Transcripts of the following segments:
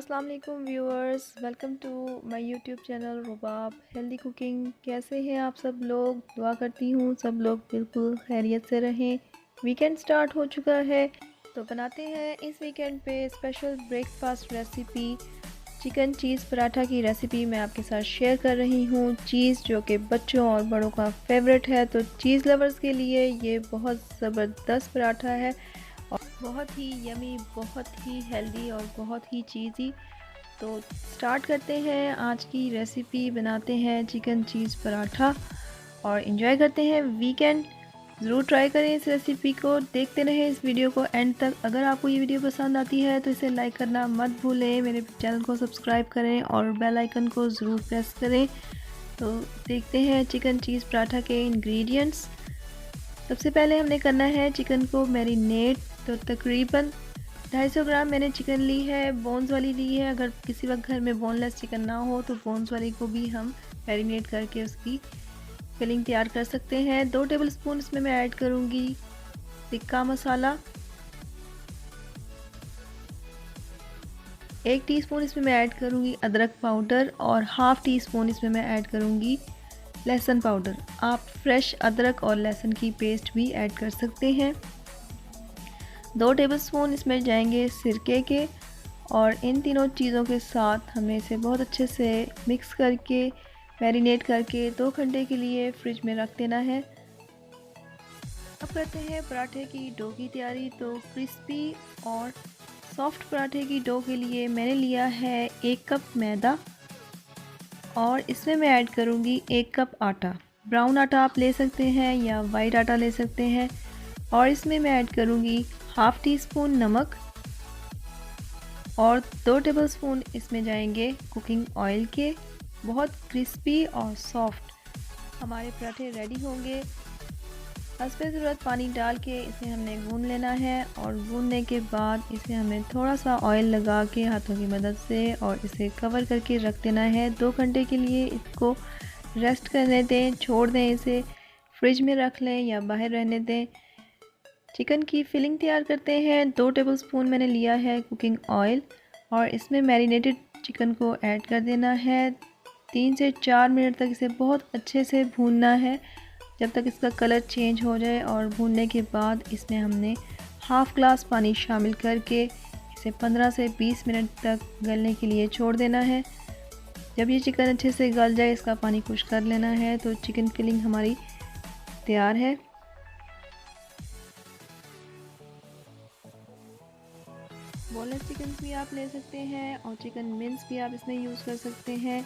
अस्सलाम वालेकुम viewers, welcome to my YouTube channel Rubab healthy cooking. कैसे हैं आप सब लोग? दुआ करती हूँ सब लोग बिल्कुल खैरियत से रहें। वीकेंड स्टार्ट हो चुका है तो बनाते हैं इस वीकेंड पे स्पेशल ब्रेकफास्ट रेसिपी। चिकन चीज़ पराठा की रेसिपी मैं आपके साथ शेयर कर रही हूँ। चीज़ जो कि बच्चों और बड़ों का फेवरेट है, तो चीज़ लवर्स के लिए ये बहुत ज़बरदस्त पराठा है और बहुत ही यमी, बहुत ही हेल्दी और बहुत ही चीज़ी। तो स्टार्ट करते हैं आज की रेसिपी। बनाते हैं चिकन चीज़ पराठा और इन्जॉय करते हैं वीकेंड। ज़रूर ट्राई करें इस रेसिपी को, देखते रहें इस वीडियो को एंड तक। अगर आपको ये वीडियो पसंद आती है तो इसे लाइक करना मत भूलें, मेरे चैनल को सब्सक्राइब करें और बेल आइकन को ज़रूर प्रेस करें। तो देखते हैं चिकन चीज़ पराठा के इंग्रेडिएंट्स। सबसे पहले हमने करना है चिकन को मैरिनेट। तो तकरीबन 250 ग्राम मैंने चिकन ली है, बोन्स वाली ली है। अगर किसी वक्त घर में बोनलेस चिकन ना हो तो बोन्स वाली को भी हम मैरिनेट करके उसकी फिलिंग तैयार कर सकते हैं। 2 टेबलस्पून इसमें मैं ऐड करूँगी टिक्का मसाला, 1 टीस्पून इसमें मैं ऐड करूँगी अदरक पाउडर और हाफ़ टी स्पून इसमें मैं ऐड करूँगी लहसुन पाउडर। आप फ्रेश अदरक और लहसुन की पेस्ट भी ऐड कर सकते हैं। 2 टेबलस्पून इसमें जाएंगे सिरके के और इन तीनों चीज़ों के साथ हमें इसे बहुत अच्छे से मिक्स करके मैरिनेट करके 2 घंटे के लिए फ्रिज में रख देना है। अब करते हैं पराठे की डो की तैयारी। तो क्रिस्पी और सॉफ्ट पराठे की डो के लिए मैंने लिया है 1 कप मैदा और इसमें मैं ऐड करूँगी 1 कप आटा। ब्राउन आटा आप ले सकते हैं या वाइट आटा ले सकते हैं। और इसमें मैं ऐड करूँगी हाफ़ टी स्पून नमक और 2 टेबलस्पून इसमें जाएंगे कुकिंग ऑयल के। बहुत क्रिस्पी और सॉफ्ट हमारे पराठे रेडी होंगे। हस्बे ज़रूरत पानी डाल के इसे हमने गूंद लेना है और गूंदने के बाद इसे हमें थोड़ा सा ऑयल लगा के हाथों की मदद से और इसे कवर करके रख देना है। 2 घंटे के लिए इसको रेस्ट करने दें, छोड़ दें, इसे फ्रिज में रख लें या बाहर रहने दें। चिकन की फिलिंग तैयार करते हैं। 2 टेबलस्पून मैंने लिया है कुकिंग ऑयल और इसमें मैरिनेटेड चिकन को ऐड कर देना है। 3 से 4 मिनट तक इसे बहुत अच्छे से भूनना है, जब तक इसका कलर चेंज हो जाए। और भूनने के बाद इसमें हमने हाफ़ ग्लास पानी शामिल करके इसे 15 से 20 मिनट तक गलने के लिए छोड़ देना है। जब ये चिकन अच्छे से गल जाए, इसका पानी खुश्क कर लेना है, तो चिकन फिलिंग हमारी तैयार है। बोनलेस चिकन भी आप ले सकते हैं और चिकन मिंस भी आप इसमें यूज़ कर सकते हैं।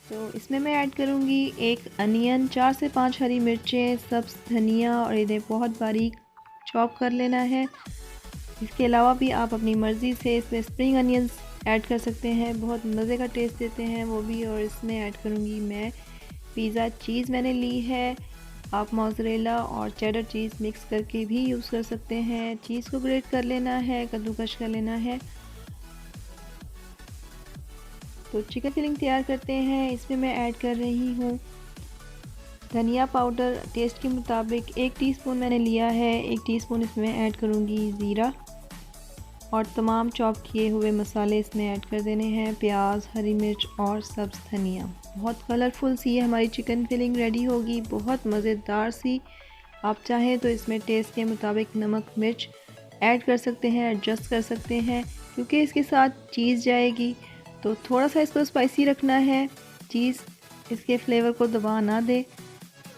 तो इसमें मैं ऐड करूँगी 1 अनियन, 4 से 5 हरी मिर्चें, सब्ज़ धनिया और इन्हें बहुत बारीक चॉप कर लेना है। इसके अलावा भी आप अपनी मर्ज़ी से इसमें स्प्रिंग अनियंस ऐड कर सकते हैं, बहुत मज़े का टेस्ट देते हैं वो भी। और इसमें ऐड करूँगी मैं पिज़्ज़ा चीज़ मैंने ली है। आप मोज़रेला और चेडर चीज़ मिक्स करके भी यूज़ कर सकते हैं। चीज़ को ग्रेट कर लेना है, कद्दूकश कर लेना है। तो चिकन फिलिंग तैयार करते हैं। इसमें मैं ऐड कर रही हूँ धनिया पाउडर टेस्ट के मुताबिक 1 टीस्पून मैंने लिया है। 1 टीस्पून इसमें ऐड करूँगी ज़ीरा और तमाम चॉप किए हुए मसाले इसमें ऐड कर देने हैं। प्याज, हरी मिर्च और सब्ज़ धनिया। बहुत कलरफुल सी हमारी चिकन फिलिंग रेडी होगी, बहुत मज़ेदार सी। आप चाहें तो इसमें टेस्ट के मुताबिक नमक मिर्च ऐड कर सकते हैं, एडजस्ट कर सकते हैं। क्योंकि इसके साथ चीज़ जाएगी तो थोड़ा सा इसको स्पाइसी रखना है, चीज़ इसके फ्लेवर को दबा ना दे,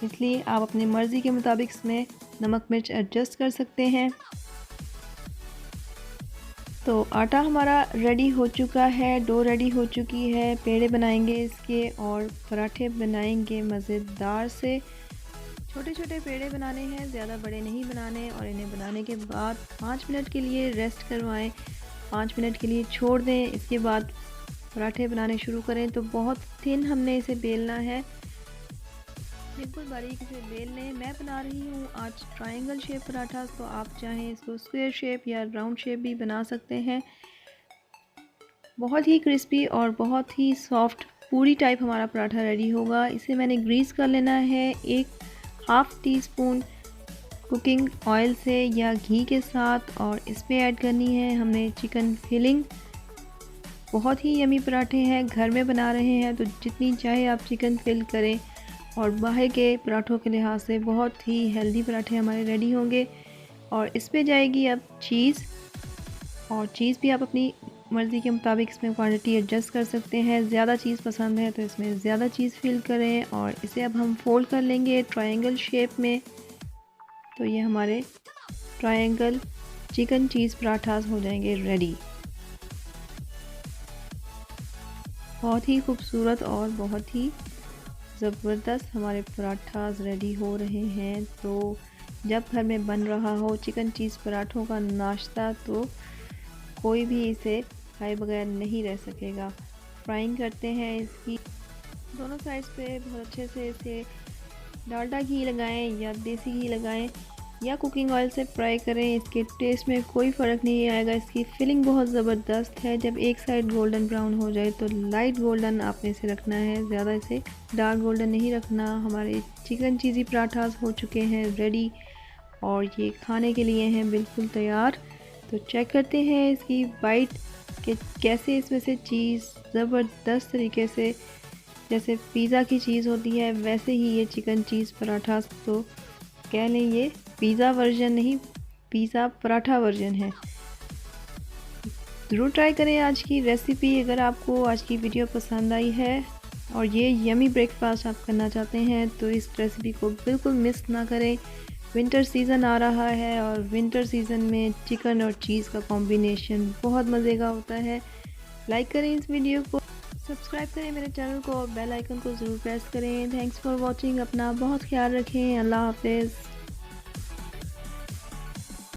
इसलिए आप अपनी मर्ज़ी के मुताबिक इसमें नमक मिर्च एडजस्ट कर सकते हैं। तो आटा हमारा रेडी हो चुका है, डो रेडी हो चुकी है। पेड़े बनाएंगे इसके और पराठे बनाएंगे मज़ेदार से। छोटे छोटे पेड़े बनाने हैं, ज़्यादा बड़े नहीं बनाने। और इन्हें बनाने के बाद 5 मिनट के लिए रेस्ट करवाएं, 5 मिनट के लिए छोड़ दें। इसके बाद पराठे बनाने शुरू करें। तो बहुत थिन हमने इसे बेलना है, बिल्कुल बारीक इसे बेल लें। मैं बना रही हूँ आज ट्रायंगल शेप पराठा, तो आप चाहें इसको स्क्वायर शेप या राउंड शेप भी बना सकते हैं। बहुत ही क्रिस्पी और बहुत ही सॉफ्ट पूरी टाइप हमारा पराठा रेडी होगा। इसे मैंने ग्रीस कर लेना है 1 half tea spoon cooking oil से या घी के साथ। और इसमें ऐड करनी है हमने चिकन फिलिंग। बहुत ही यमी पराठे हैं, घर में बना रहे हैं तो जितनी चाहे आप चिकन फिल करें, और बाहर के पराठों के लिहाज से बहुत ही हेल्दी पराठे हमारे रेडी होंगे। और इस पे जाएगी अब चीज़, और चीज़ भी आप अपनी मर्ज़ी के मुताबिक इसमें क्वांटिटी एडजस्ट कर सकते हैं। ज़्यादा चीज़ पसंद है तो इसमें ज़्यादा चीज़ फिल करें, और इसे अब हम फोल्ड कर लेंगे ट्रायंगल शेप में। तो ये हमारे ट्रायंगल चिकन चीज़ पराठास हो जाएंगे रेडी। बहुत ही खूबसूरत और बहुत ही ज़बरदस्त हमारे पराठास रेडी हो रहे हैं। तो जब घर में बन रहा हो चिकन चीज़ पराठों का नाश्ता तो कोई भी इसे खाए बगैर नहीं रह सकेगा। फ्राइंग करते हैं इसकी दोनों साइड्स पे बहुत अच्छे से। इसे डालडा घी लगाएं या देसी घी लगाएं या कुकिंग ऑयल से फ्राई करें, इसके टेस्ट में कोई फ़र्क नहीं आएगा। इसकी फिलिंग बहुत ज़बरदस्त है। जब एक साइड गोल्डन ब्राउन हो जाए तो लाइट गोल्डन आपने इसे रखना है, ज़्यादा इसे डार्क गोल्डन नहीं रखना। हमारे चिकन चीज़ी पराठास हो चुके हैं रेडी, और ये खाने के लिए हैं बिल्कुल तैयार। तो चेक करते हैं इसकी बाइट कि कैसे इसमें से चीज़ ज़बरदस्त तरीके से, जैसे पिज़्ज़ा की चीज़ होती है वैसे ही ये चिकन चीज़ पराठा, तो कह लें ये पिज़्ज़ा वर्जन नहीं, पिज़्ज़ा पराठा वर्जन है। ज़रूर ट्राई करें आज की रेसिपी। अगर आपको आज की वीडियो पसंद आई है और ये यमी ब्रेकफास्ट आप करना चाहते हैं तो इस रेसिपी को बिल्कुल मिस ना करें। विंटर सीज़न आ रहा है और विंटर सीज़न में चिकन और चीज़ का कॉम्बिनेशन बहुत मज़े का होता है। लाइक करें इस वीडियो को, सब्सक्राइब करें मेरे चैनल को और बेल आइकन को ज़रूर प्रेस करें। Thanks for watching. अपना बहुत ख्याल रखें। अल्लाह हाफिज़।